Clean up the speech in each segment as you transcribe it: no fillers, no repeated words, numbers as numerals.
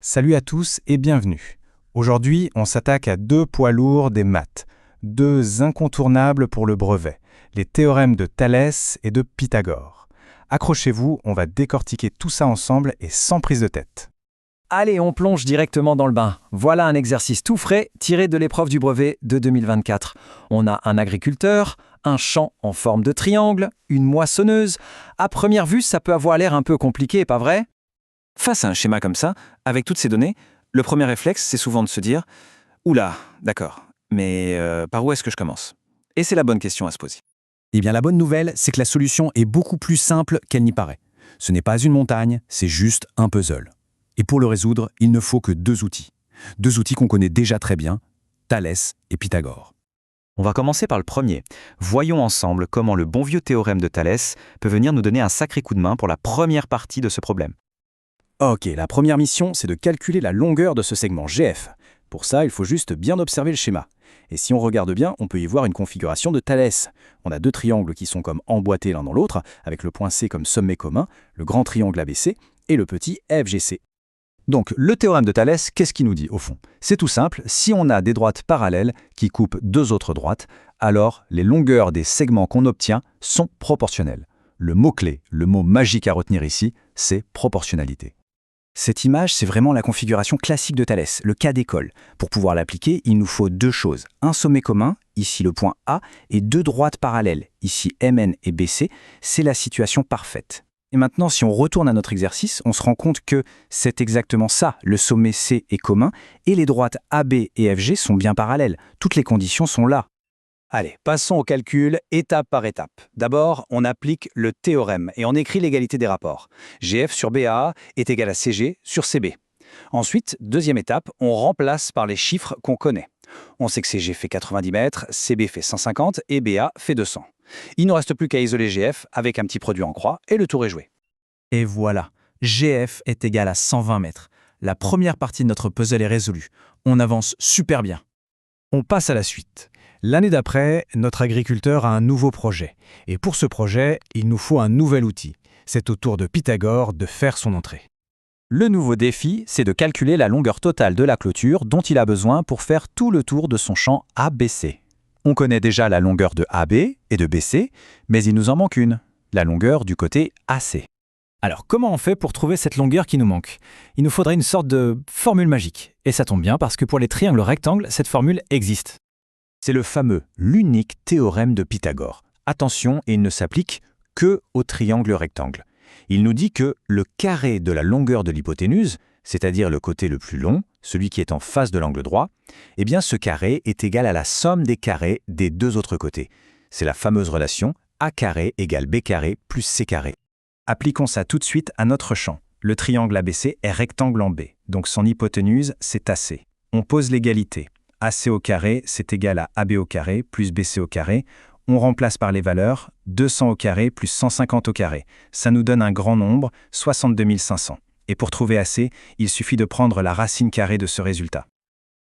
Salut à tous et bienvenue. Aujourd'hui, on s'attaque à deux poids lourds des maths, deux incontournables pour le brevet, les théorèmes de Thalès et de Pythagore. Accrochez-vous, on va décortiquer tout ça ensemble et sans prise de tête. Allez, on plonge directement dans le bain. Voilà un exercice tout frais tiré de l'épreuve du brevet de 2024. On a un agriculteur, un champ en forme de triangle, une moissonneuse. À première vue, ça peut avoir l'air un peu compliqué, pas vrai ? Face à un schéma comme ça, avec toutes ces données, le premier réflexe, c'est souvent de se dire « Oula, d'accord, mais par où est-ce que je commence ?» Et c'est la bonne question à se poser. Eh bien, la bonne nouvelle, c'est que la solution est beaucoup plus simple qu'elle n'y paraît. Ce n'est pas une montagne, c'est juste un puzzle. Et pour le résoudre, il ne faut que deux outils. Deux outils qu'on connaît déjà très bien, Thalès et Pythagore. On va commencer par le premier. Voyons ensemble comment le bon vieux théorème de Thalès peut venir nous donner un sacré coup de main pour la première partie de ce problème. Ok, la première mission, c'est de calculer la longueur de ce segment GF. Pour ça, il faut juste bien observer le schéma. Et si on regarde bien, on peut y voir une configuration de Thalès. On a deux triangles qui sont comme emboîtés l'un dans l'autre, avec le point C comme sommet commun, le grand triangle ABC et le petit FGC. Donc, le théorème de Thalès, qu'est-ce qu'il nous dit au fond ? C'est tout simple, si on a des droites parallèles qui coupent deux autres droites, alors les longueurs des segments qu'on obtient sont proportionnelles. Le mot-clé, le mot magique à retenir ici, c'est proportionnalité. Cette image, c'est vraiment la configuration classique de Thalès, le cas d'école. Pour pouvoir l'appliquer, il nous faut deux choses. Un sommet commun, ici le point A, et deux droites parallèles, ici MN et BC. C'est la situation parfaite. Et maintenant, si on retourne à notre exercice, on se rend compte que c'est exactement ça. Le sommet C est commun, et les droites AB et FG sont bien parallèles. Toutes les conditions sont là. Allez, passons au calcul étape par étape. D'abord, on applique le théorème et on écrit l'égalité des rapports. GF sur BA est égal à CG sur CB. Ensuite, deuxième étape, on remplace par les chiffres qu'on connaît. On sait que CG fait 90 mètres, CB fait 150 et BA fait 200. Il ne reste plus qu'à isoler GF avec un petit produit en croix et le tour est joué. Et voilà, GF est égal à 120 mètres. La première partie de notre puzzle est résolue. On avance super bien. On passe à la suite. L'année d'après, notre agriculteur a un nouveau projet. Et pour ce projet, il nous faut un nouvel outil. C'est au tour de Pythagore de faire son entrée. Le nouveau défi, c'est de calculer la longueur totale de la clôture dont il a besoin pour faire tout le tour de son champ ABC. On connaît déjà la longueur de AB et de BC, mais il nous en manque une, la longueur du côté AC. Alors, comment on fait pour trouver cette longueur qui nous manque ? Il nous faudrait une sorte de formule magique. Et ça tombe bien parce que pour les triangles rectangles, cette formule existe. C'est le fameux, l'unique théorème de Pythagore. Attention, il ne s'applique que au triangle rectangle. Il nous dit que le carré de la longueur de l'hypoténuse, c'est-à-dire le côté le plus long, celui qui est en face de l'angle droit, eh bien ce carré est égal à la somme des carrés des deux autres côtés. C'est la fameuse relation A carré égale B carré plus C carré. Appliquons ça tout de suite à notre champ. Le triangle ABC est rectangle en B, donc son hypoténuse, c'est AC. On pose l'égalité. AC au carré, c'est égal à AB au carré plus BC au carré. On remplace par les valeurs 200 au carré plus 150 au carré. Ça nous donne un grand nombre, 62 500. Et pour trouver AC, il suffit de prendre la racine carrée de ce résultat.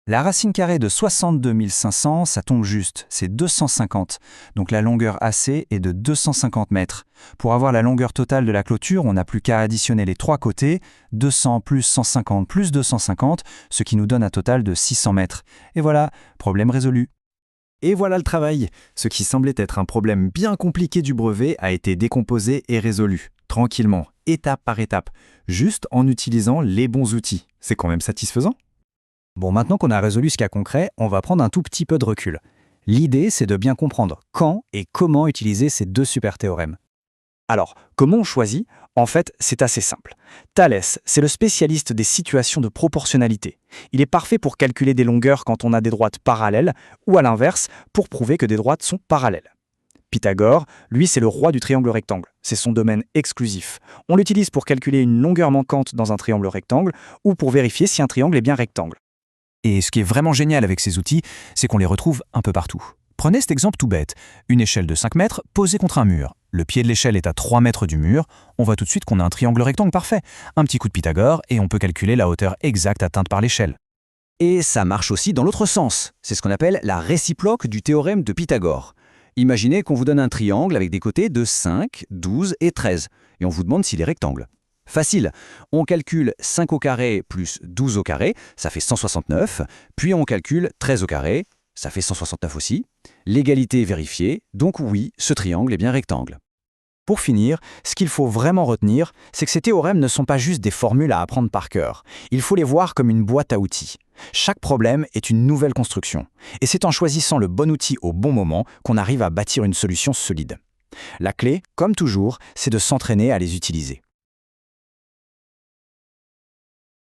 La racine carrée de 62 500, ça tombe juste, c'est 250. Donc la longueur AC est de 250 mètres. Pour avoir la longueur totale de la clôture, on n'a plus qu'à additionner les trois côtés, 200 plus 150 plus 250, ce qui nous donne un total de 600 mètres. Et voilà, problème résolu. Et voilà le travail. Ce qui semblait être un problème bien compliqué du brevet a été décomposé et résolu, tranquillement, étape par étape, juste en utilisant les bons outils. C'est quand même satisfaisant. Bon, maintenant qu'on a résolu ce cas concret, on va prendre un tout petit peu de recul. L'idée, c'est de bien comprendre quand et comment utiliser ces deux super théorèmes. Alors, comment on choisit ? En fait, c'est assez simple. Thalès, c'est le spécialiste des situations de proportionnalité. Il est parfait pour calculer des longueurs quand on a des droites parallèles, ou à l'inverse, pour prouver que des droites sont parallèles. Pythagore, lui, c'est le roi du triangle rectangle. C'est son domaine exclusif. On l'utilise pour calculer une longueur manquante dans un triangle rectangle, ou pour vérifier si un triangle est bien rectangle. Et ce qui est vraiment génial avec ces outils, c'est qu'on les retrouve un peu partout. Prenez cet exemple tout bête, une échelle de 5 mètres posée contre un mur. Le pied de l'échelle est à 3 mètres du mur, on voit tout de suite qu'on a un triangle rectangle parfait. Un petit coup de Pythagore et on peut calculer la hauteur exacte atteinte par l'échelle. Et ça marche aussi dans l'autre sens. C'est ce qu'on appelle la réciproque du théorème de Pythagore. Imaginez qu'on vous donne un triangle avec des côtés de 5, 12 et 13, et on vous demande s'il est rectangle. Facile. On calcule 5 au carré plus 12 au carré, ça fait 169. Puis on calcule 13 au carré, ça fait 169 aussi. L'égalité est vérifiée, donc oui, ce triangle est bien rectangle. Pour finir, ce qu'il faut vraiment retenir, c'est que ces théorèmes ne sont pas juste des formules à apprendre par cœur. Il faut les voir comme une boîte à outils. Chaque problème est une nouvelle construction. Et c'est en choisissant le bon outil au bon moment qu'on arrive à bâtir une solution solide. La clé, comme toujours, c'est de s'entraîner à les utiliser.